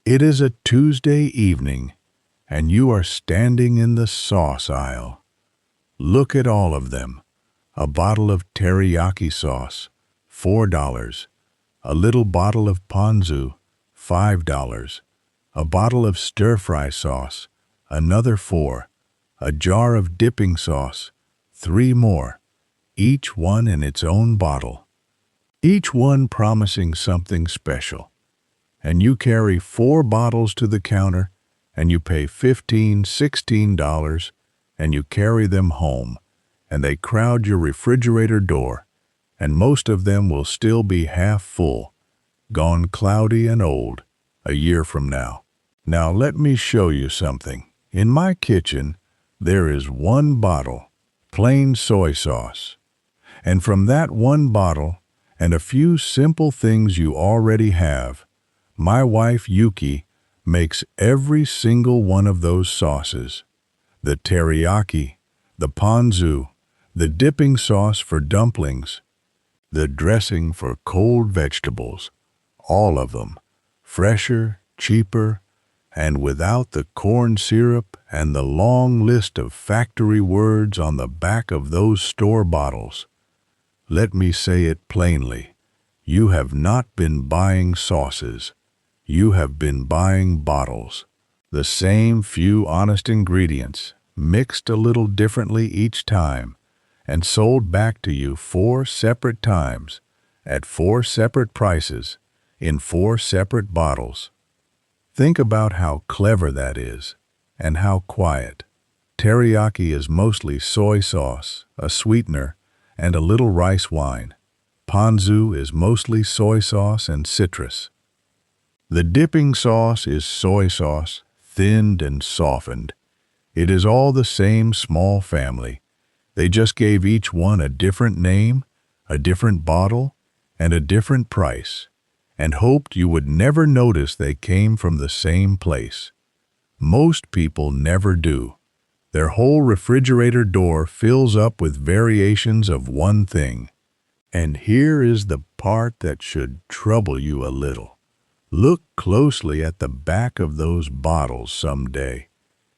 It is a Tuesday evening, and you are standing in the sauce aisle. Look at all of them. A bottle of teriyaki sauce, $4. A little bottle of Ponzu, $5. A bottle of stir-fry sauce, another $4. A jar of dipping sauce, 3 more. Each one in its own bottle. Each one promising something special. And you carry 4 bottles to the counter, and you pay $15, $16, and you carry them home, and they crowd your refrigerator door, and most of them will still be half full, gone cloudy and old, a year from now. Now let me show you something. In my kitchen, there is 1 bottle, plain soy sauce. And from that 1 bottle, and a few simple things you already have, my wife Yuki makes every single one of those sauces. The teriyaki, the ponzu, the dipping sauce for dumplings, the dressing for cold vegetables, all of them, fresher, cheaper, and without the corn syrup and the long list of factory words on the back of those store bottles. Let me say it plainly. You have not been buying sauces. You have been buying bottles. The same few honest ingredients, mixed a little differently each time, and sold back to you 4 separate times, at 4 separate prices, in 4 separate bottles. Think about how clever that is, and how quiet. Teriyaki is mostly soy sauce, a sweetener, and a little rice wine. Ponzu is mostly soy sauce and citrus. The dipping sauce is soy sauce, thinned and softened. It is all the same small family. They just gave each one a different name, a different bottle, and a different price, and hoped you would never notice they came from the same place. Most people never do. Their whole refrigerator door fills up with variations of one thing. And here is the part that should trouble you a little. Look closely at the back of those bottles someday,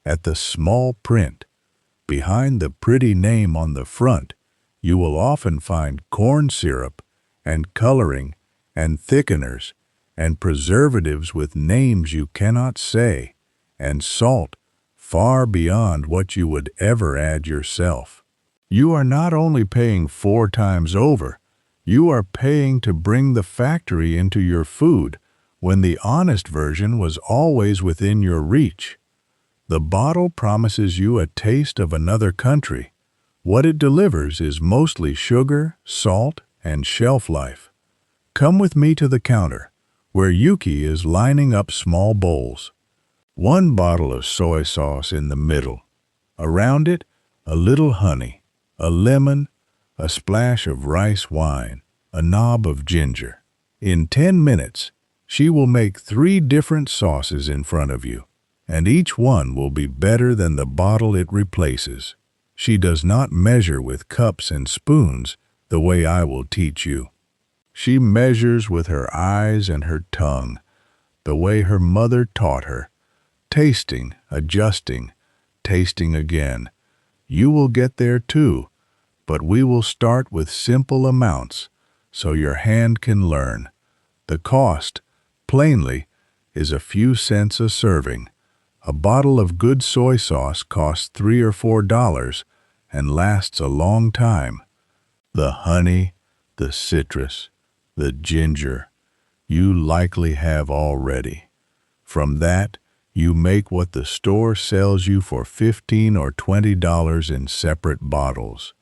at the small print. Behind the pretty name on the front, you will often find corn syrup and coloring and thickeners and preservatives with names you cannot say, and salt far beyond what you would ever add yourself. You are not only paying 4 times over, you are paying to bring the factory into your food when the honest version was always within your reach. The bottle promises you a taste of another country. What it delivers is mostly sugar, salt, and shelf life. Come with me to the counter, where Yuki is lining up small bowls. 1 bottle of soy sauce in the middle. Around it, a little honey, a lemon, a splash of rice wine, a knob of ginger. In 10 minutes, she will make 3 different sauces in front of you, and each one will be better than the bottle it replaces. She does not measure with cups and spoons the way I will teach you. She measures with her eyes and her tongue, the way her mother taught her, tasting, adjusting, tasting again. You will get there too, but we will start with simple amounts so your hand can learn. The cost, plainly, is a few cents a serving. A bottle of good soy sauce costs $3 or $4 and lasts a long time. The honey, the citrus, the ginger, you likely have already. From that, you make what the store sells you for $15 or $20 in separate bottles.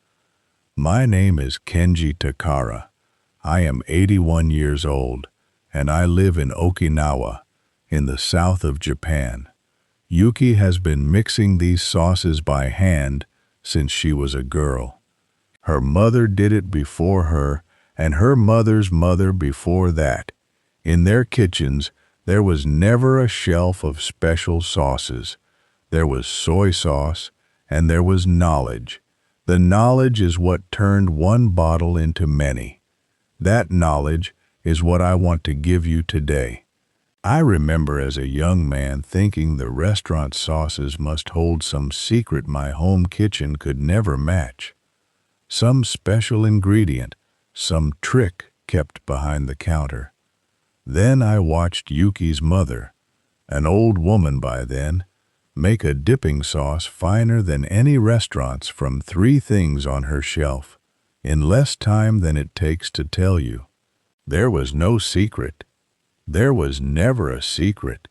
My name is Kenji Takara. I am 81 years old, and I live in Okinawa, in the south of Japan. Yuki has been mixing these sauces by hand since she was a girl. Her mother did it before her, and her mother's mother before that. In their kitchens, there was never a shelf of special sauces. There was soy sauce, and there was knowledge. The knowledge is what turned 1 bottle into many. That knowledge is what I want to give you today. I remember as a young man thinking the restaurant sauces must hold some secret my home kitchen could never match. Some special ingredient, some trick kept behind the counter. Then I watched Yuki's mother, an old woman by then, make a dipping sauce finer than any restaurant's from 3 things on her shelf, in less time than it takes to tell you. There was no secret. There was never a secret.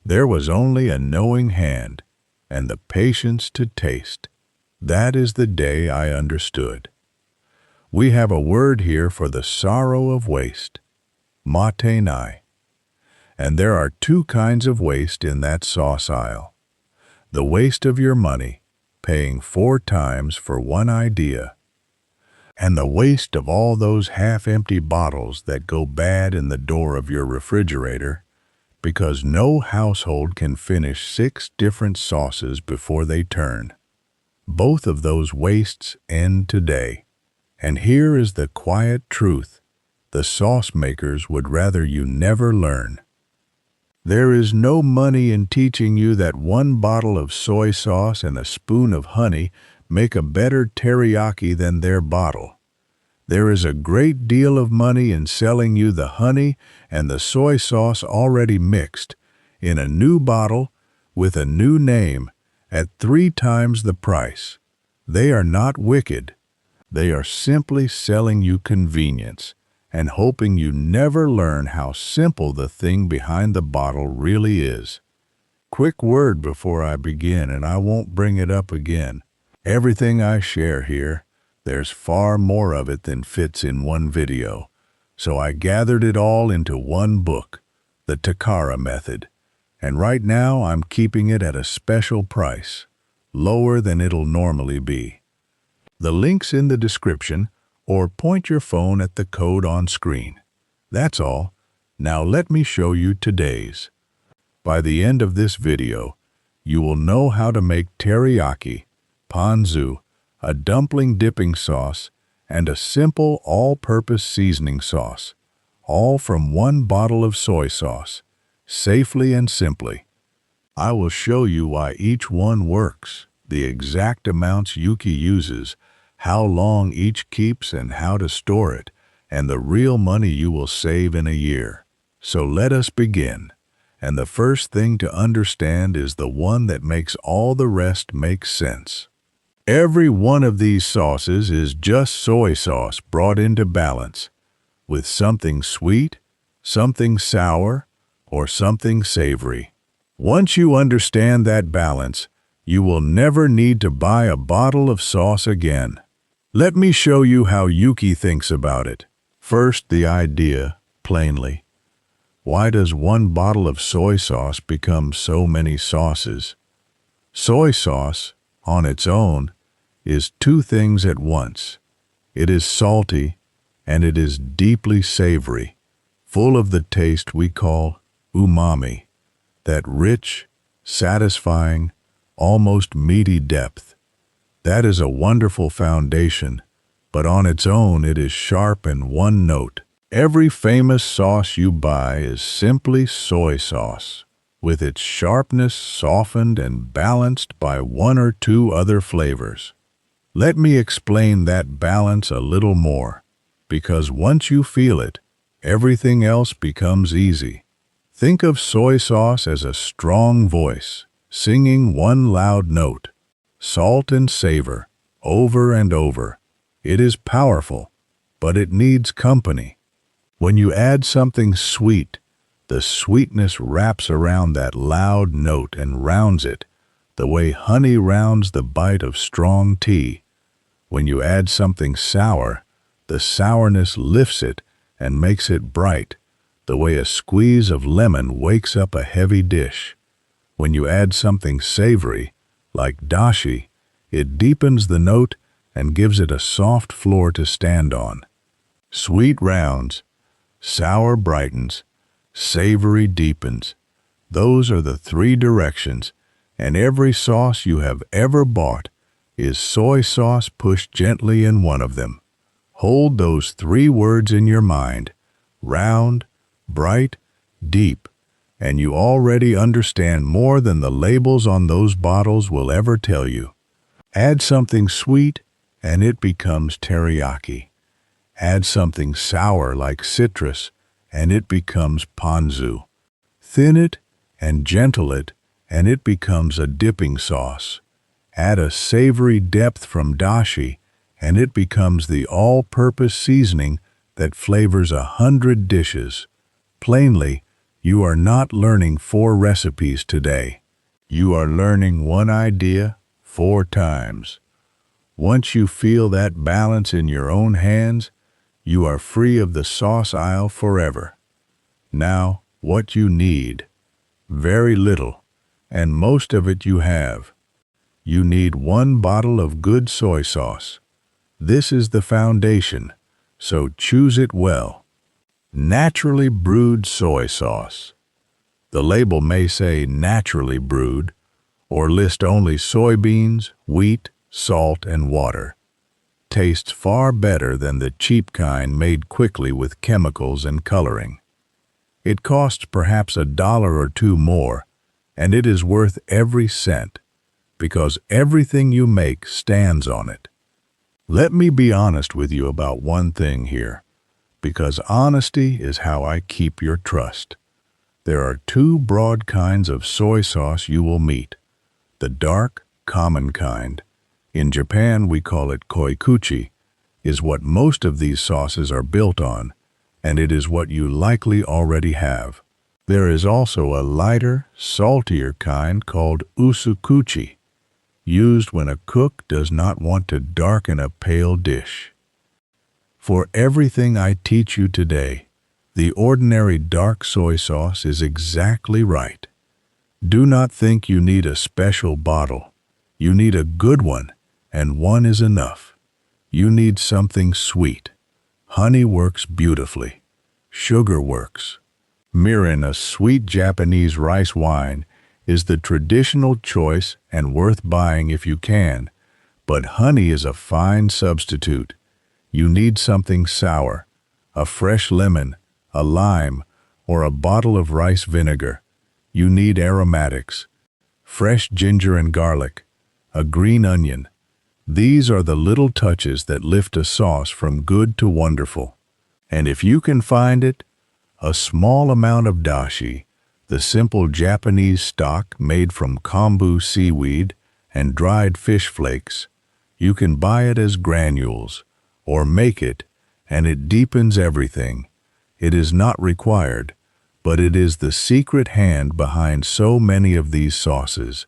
There was only a knowing hand and the patience to taste. That is the day I understood. We have a word here for the sorrow of waste, Mottainai. And there are 2 kinds of waste in that sauce aisle. The waste of your money, paying 4 times for one idea, and the waste of all those half-empty bottles that go bad in the door of your refrigerator because no household can finish 6 different sauces before they turn. Both of those wastes end today. And here is the quiet truth the sauce makers would rather you never learn. There is no money in teaching you that 1 bottle of soy sauce and a spoon of honey make a better teriyaki than their bottle. There is a great deal of money in selling you the honey and the soy sauce already mixed, in a new bottle, with a new name, at 3 times the price. They are not wicked. They are simply selling you convenience and hoping you never learn how simple the thing behind the bottle really is. Quick word before I begin, and I won't bring it up again. Everything I share here, there's far more of it than fits in one video, so I gathered it all into one book, the Takara Method, and right now I'm keeping it at a special price, lower than it'll normally be. The link's in the description, or point your phone at the code on screen. That's all. Now let me show you today's. By the end of this video, you will know how to make teriyaki, ponzu, a dumpling dipping sauce, and a simple all-purpose seasoning sauce, all from 1 bottle of soy sauce, safely and simply. I will show you why each one works, the exact amounts Yuki uses, how long each keeps and how to store it, and the real money you will save in a year. So let us begin. And the first thing to understand is the one that makes all the rest make sense. Every one of these sauces is just soy sauce brought into balance, with something sweet, something sour, or something savory. Once you understand that balance, you will never need to buy a bottle of sauce again. Let me show you how Yuki thinks about it. First, the idea, plainly. Why does 1 bottle of soy sauce become so many sauces? Soy sauce, on its own, is 2 things at once. It is salty, and it is deeply savory, full of the taste we call umami, that rich, satisfying, almost meaty depth. That is a wonderful foundation, but on its own it is sharp and one note. Every famous sauce you buy is simply soy sauce, with its sharpness softened and balanced by 1 or 2 other flavors. Let me explain that balance a little more, because once you feel it, everything else becomes easy. Think of soy sauce as a strong voice, singing 1 loud note. Salt and savor, over and over. It is powerful, but it needs company. When you add something sweet, the sweetness wraps around that loud note and rounds it, the way honey rounds the bite of strong tea. When you add something sour, the sourness lifts it and makes it bright, the way a squeeze of lemon wakes up a heavy dish. When you add something savory, like dashi, it deepens the note and gives it a soft floor to stand on. Sweet rounds, sour brightens, savory deepens. Those are the 3 directions, and every sauce you have ever bought is soy sauce pushed gently in one of them. Hold those 3 words in your mind: round, bright, deep, and you already understand more than the labels on those bottles will ever tell you. Add something sweet, and it becomes teriyaki. Add something sour like citrus, and it becomes ponzu. Thin it and gentle it, and it becomes a dipping sauce. Add a savory depth from dashi, and it becomes the all-purpose seasoning that flavors 100 dishes. Plainly, you are not learning 4 recipes today. You are learning one idea 4 times. Once you feel that balance in your own hands, you are free of the sauce aisle forever. Now, what you need. Very little, and most of it you have. You need 1 bottle of good soy sauce. This is the foundation, so choose it well. Naturally brewed soy sauce. The label may say naturally brewed, or list only soybeans, wheat, salt, and water. Tastes far better than the cheap kind made quickly with chemicals and coloring. It costs perhaps $1 or 2 more, and it is worth every cent, because everything you make stands on it. Let me be honest with you about one thing here, because honesty is how I keep your trust. There are 2 broad kinds of soy sauce you will meet. The dark, common kind, in Japan we call it koikuchi, is what most of these sauces are built on, and it is what you likely already have. There is also a lighter, saltier kind called usukuchi, used when a cook does not want to darken a pale dish. For everything I teach you today, the ordinary dark soy sauce is exactly right. Do not think you need a special bottle. You need a good one, and 1 is enough. You need something sweet. Honey works beautifully. Sugar works. Mirin, a sweet Japanese rice wine, is the traditional choice and worth buying if you can, but honey is a fine substitute. You need something sour, a fresh lemon, a lime, or a bottle of rice vinegar. You need aromatics, fresh ginger and garlic, a green onion. These are the little touches that lift a sauce from good to wonderful. And if you can find it, a small amount of dashi, the simple Japanese stock made from kombu seaweed and dried fish flakes. You can buy it as granules, or make it, and it deepens everything. It is not required, but it is the secret hand behind so many of these sauces.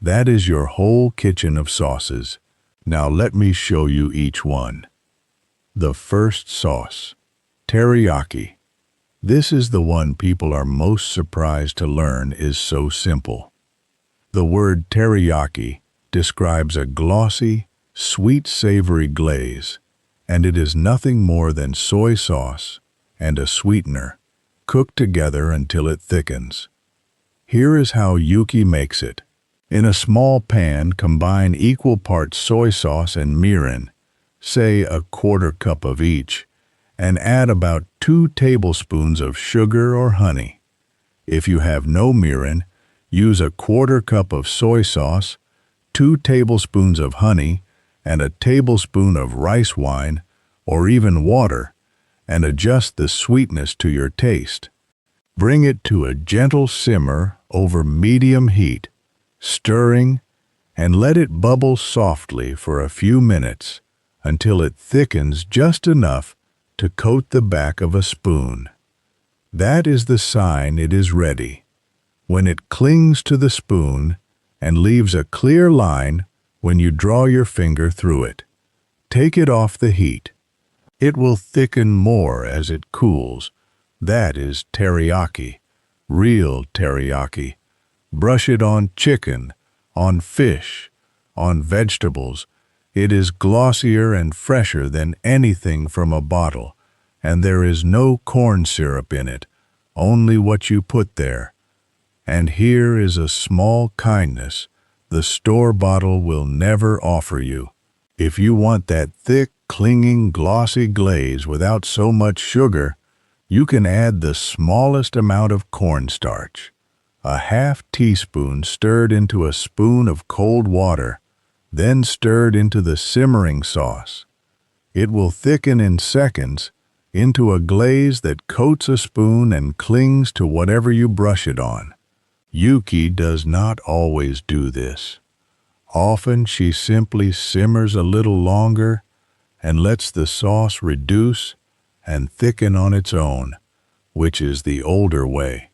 That is your whole kitchen of sauces. Now let me show you each one. The first sauce, teriyaki. This is the one people are most surprised to learn is so simple. The word teriyaki describes a glossy, sweet savory glaze, and it is nothing more than soy sauce and a sweetener, cooked together until it thickens. Here is how Yuki makes it. In a small pan, combine equal parts soy sauce and mirin, say a 1/4 cup of each, and add about 2 tablespoons of sugar or honey. If you have no mirin, use a 1/4 cup of soy sauce, 2 tablespoons of honey, and a tablespoon of rice wine, or even water, and adjust the sweetness to your taste. Bring it to a gentle simmer over medium heat, stirring, and let it bubble softly for a few minutes until it thickens just enough to coat the back of a spoon. That is the sign it is ready. When it clings to the spoon and leaves a clear line when you draw your finger through it, take it off the heat. It will thicken more as it cools. That is teriyaki, real teriyaki. Brush it on chicken, on fish, on vegetables. It is glossier and fresher than anything from a bottle, and there is no corn syrup in it, only what you put there. And here is a small kindness the store bottle will never offer you. If you want that thick, clinging, glossy glaze without so much sugar, You can add the smallest amount of cornstarch, a half teaspoon stirred into a spoon of cold water, then stirred into the simmering sauce. It will thicken in seconds into a glaze that coats a spoon and clings to whatever you brush it on. Yuki does not always do this. Often she simply simmers a little longer and lets the sauce reduce and thicken on its own, which is the older way.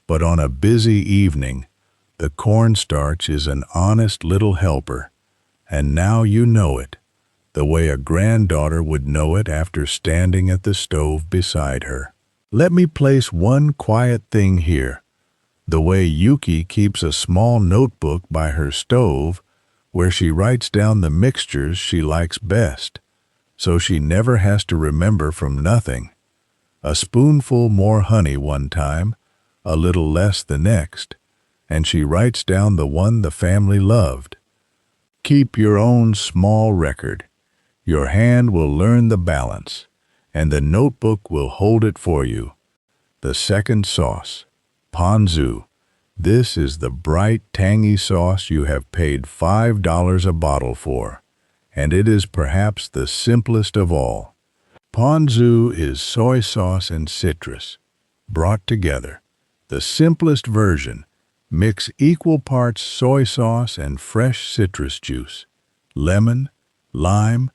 But on a busy evening, the cornstarch is an honest little helper, and now you know it, the way a granddaughter would know it after standing at the stove beside her. Let me place one quiet thing here. The way Yuki keeps a small notebook by her stove where she writes down the mixtures she likes best, so she never has to remember from nothing. A spoonful more honey one time, a little less the next, and she writes down the one the family loved. Keep your own small record. Your hand will learn the balance, and the notebook will hold it for you. The second sauce, Ponzu. This is the bright, tangy sauce you have paid $5 a bottle for, and it is perhaps the simplest of all. Ponzu is soy sauce and citrus, brought together. The simplest version: mix equal parts soy sauce and fresh citrus juice, lemon, lime,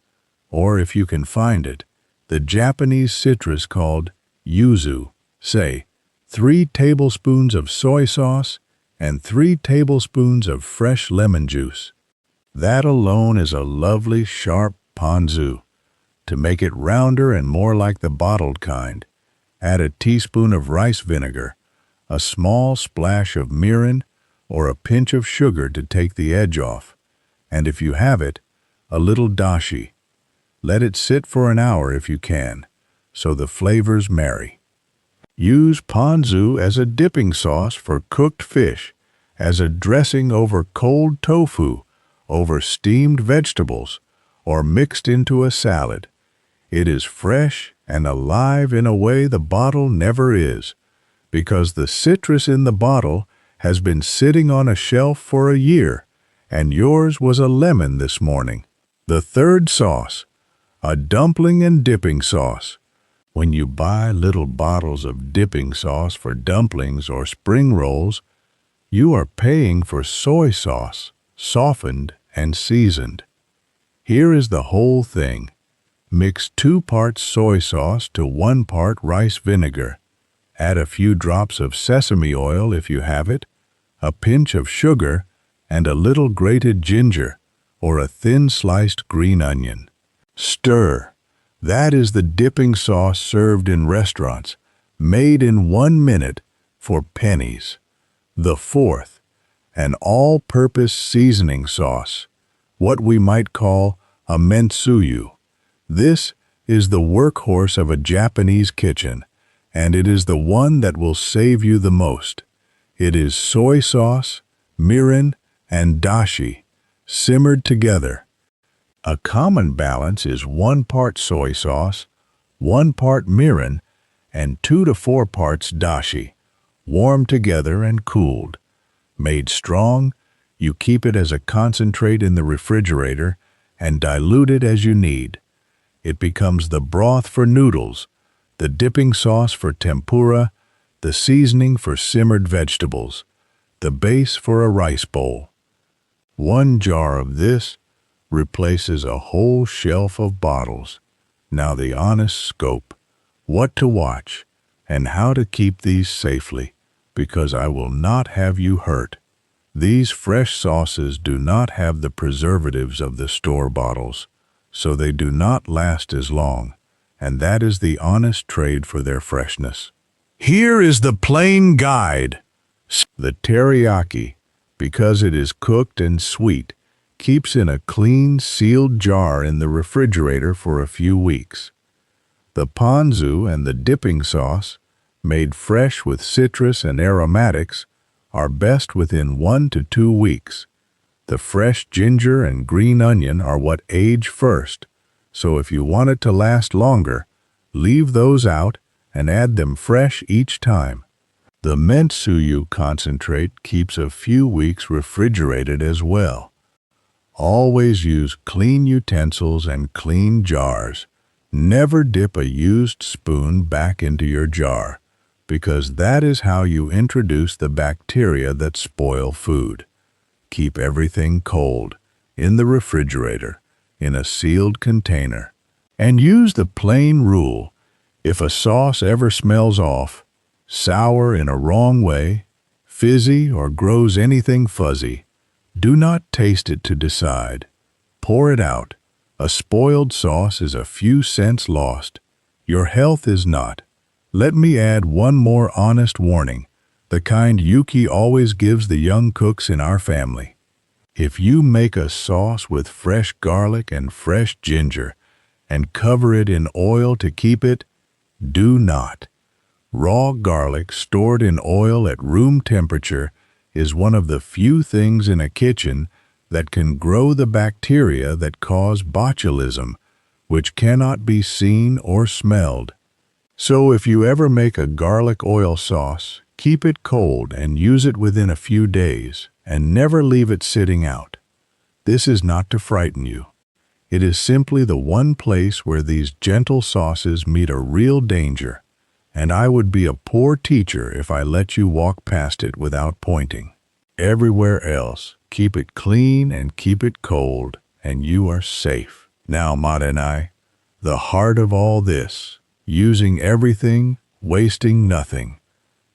or if you can find it, the Japanese citrus called yuzu. Say, 3 tablespoons of soy sauce and 3 tablespoons of fresh lemon juice. That alone is a lovely, sharp ponzu. To make it rounder and more like the bottled kind, add a teaspoon of rice vinegar, a small splash of mirin, or a pinch of sugar to take the edge off, and if you have it, a little dashi. Let it sit for an hour if you can, so the flavors marry. Use ponzu as a dipping sauce for cooked fish, as a dressing over cold tofu, over steamed vegetables, or mixed into a salad. It is fresh and alive in a way the bottle never is, because the citrus in the bottle has been sitting on a shelf for a year, and yours was a lemon this morning. The third sauce, a dumpling and dipping sauce. When you buy little bottles of dipping sauce for dumplings or spring rolls, you are paying for soy sauce, softened and seasoned. Here is the whole thing. Mix 2 parts soy sauce to 1 part rice vinegar. Add a few drops of sesame oil if you have it, a pinch of sugar, and a little grated ginger or a thin sliced green onion. Stir. That is the dipping sauce served in restaurants, made in 1 minute for pennies. The fourth, an all-purpose seasoning sauce, what we might call a mentsuyu. This is the workhorse of a Japanese kitchen, and it is the one that will save you the most. It is soy sauce, mirin, and dashi, simmered together. A common balance is 1 part soy sauce, 1 part mirin, and 2 to 4 parts dashi, warmed together and cooled. Made strong, you keep it as a concentrate in the refrigerator and dilute it as you need. It becomes the broth for noodles, the dipping sauce for tempura, the seasoning for simmered vegetables, the base for a rice bowl. 1 jar of this replaces a whole shelf of bottles. Now the honest scope, what to watch, and how to keep these safely, because I will not have you hurt. These fresh sauces do not have the preservatives of the store bottles, so they do not last as long, and that is the honest trade for their freshness. Here is the plain guide. The teriyaki, because it is cooked and sweet, keeps in a clean, sealed jar in the refrigerator for a few weeks. The ponzu and the dipping sauce, made fresh with citrus and aromatics, are best within 1 to 2 weeks. The fresh ginger and green onion are what age first, so if you want it to last longer, leave those out and add them fresh each time. The mentsuyu concentrate keeps a few weeks refrigerated as well. Always use clean utensils and clean jars. Never dip a used spoon back into your jar, because that is how you introduce the bacteria that spoil food. Keep everything cold, in the refrigerator, in a sealed container. And use the plain rule: if a sauce ever smells off, sour in a wrong way, fizzy, or grows anything fuzzy, do not taste it to decide. Pour it out. A spoiled sauce is a few cents lost. Your health is not. Let me add one more honest warning, the kind Yuki always gives the young cooks in our family. If you make a sauce with fresh garlic and fresh ginger and cover it in oil to keep it, do not. Raw garlic stored in oil at room temperature is one of the few things in a kitchen that can grow the bacteria that cause botulism, which cannot be seen or smelled. So if you ever make a garlic oil sauce, keep it cold and use it within a few days, and never leave it sitting out. This is not to frighten you. It is simply the one place where these gentle sauces meet a real danger, and I would be a poor teacher if I let you walk past it without pointing. Everywhere else, keep it clean and keep it cold, and you are safe. Now, Mottainai, the heart of all this, using everything, wasting nothing.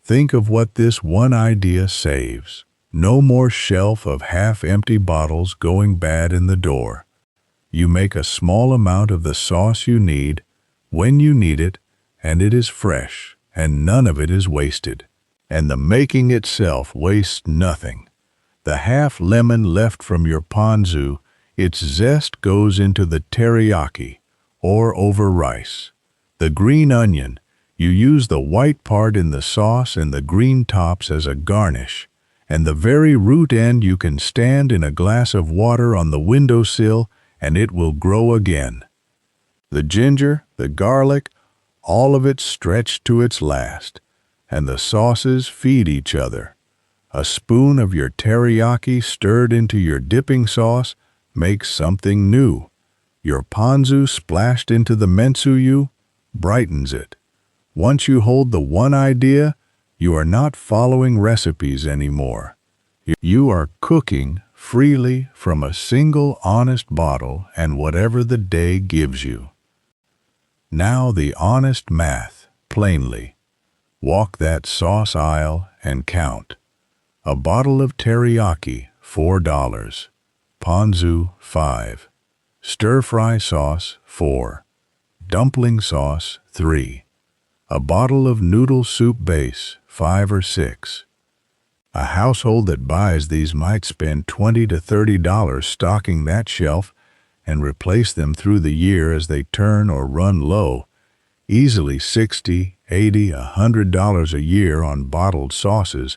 Think of what this one idea saves. No more shelf of half-empty bottles going bad in the door. You make a small amount of the sauce you need, when you need it, and it is fresh, and none of it is wasted. And the making itself wastes nothing. The half lemon left from your ponzu, its zest goes into the teriyaki, or over rice. The green onion, you use the white part in the sauce and the green tops as a garnish, and the very root end you can stand in a glass of water on the windowsill and it will grow again. The ginger, the garlic, all of it stretched to its last, and the sauces feed each other. A spoon of your teriyaki stirred into your dipping sauce makes something new. Your ponzu splashed into the mentsuyu brightens it. Once you hold the one idea, you are not following recipes anymore. You are cooking freely from a single honest bottle and whatever the day gives you. Now the honest math, plainly. Walk that sauce aisle and count. A bottle of teriyaki, $4. Ponzu, $5. Stir-fry sauce, $4. Dumpling sauce, $3. A bottle of noodle soup base, $5 or $6. A household that buys these might spend $20 to $30 stocking that shelf and replace them through the year as they turn or run low, easily $60, $80, $100 a year on bottled sauces,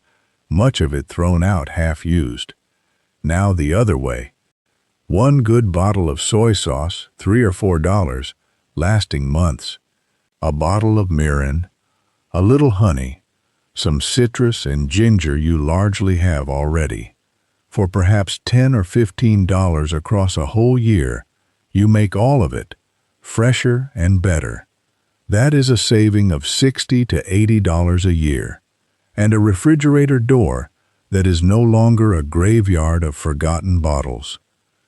much of it thrown out half-used. Now the other way. One good bottle of soy sauce, $3 or $4, lasting months. A bottle of mirin, a little honey, some citrus and ginger you largely have already. For perhaps $10 or $15 across a whole year, you make all of it, fresher and better. That is a saving of $60 to $80 a year, and a refrigerator door that is no longer a graveyard of forgotten bottles.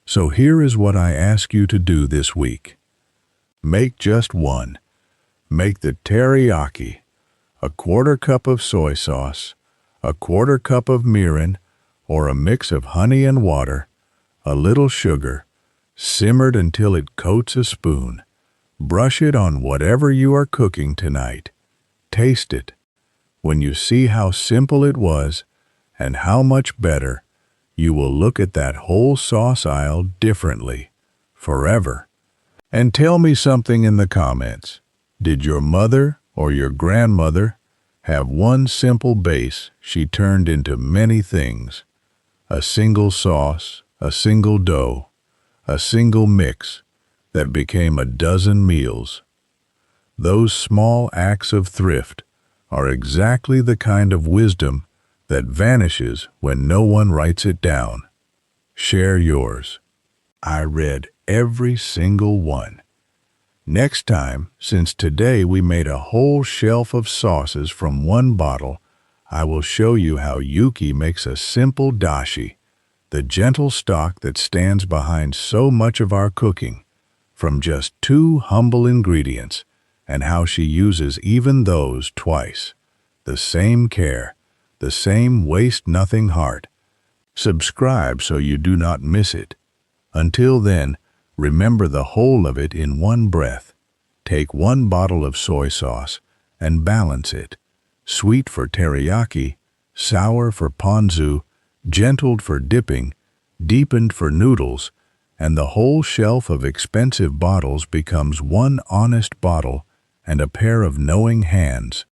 So here is what I ask you to do this week. Make just one. Make the teriyaki, a quarter cup of soy sauce, a quarter cup of mirin, or a mix of honey and water, a little sugar, simmered until it coats a spoon. Brush it on whatever you are cooking tonight. Taste it. When you see how simple it was and how much better, you will look at that whole sauce aisle differently, forever. And tell me something in the comments. Did your mother or your grandmother have one simple base she turned into many things? A single sauce, a single dough, a single mix that became a dozen meals. Those small acts of thrift are exactly the kind of wisdom that vanishes when no one writes it down. Share yours. I read every single one. Next time, since today we made a whole shelf of sauces from one bottle, I will show you how Yuki makes a simple dashi, the gentle stock that stands behind so much of our cooking, from just 2 humble ingredients, and how she uses even those twice. The same care, the same waste-nothing heart. Subscribe so you do not miss it. Until then, remember the whole of it in one breath. Take 1 bottle of soy sauce and balance it. Sweet for teriyaki, sour for ponzu, gentled for dipping, deepened for noodles, and the whole shelf of expensive bottles becomes one honest bottle and a pair of knowing hands.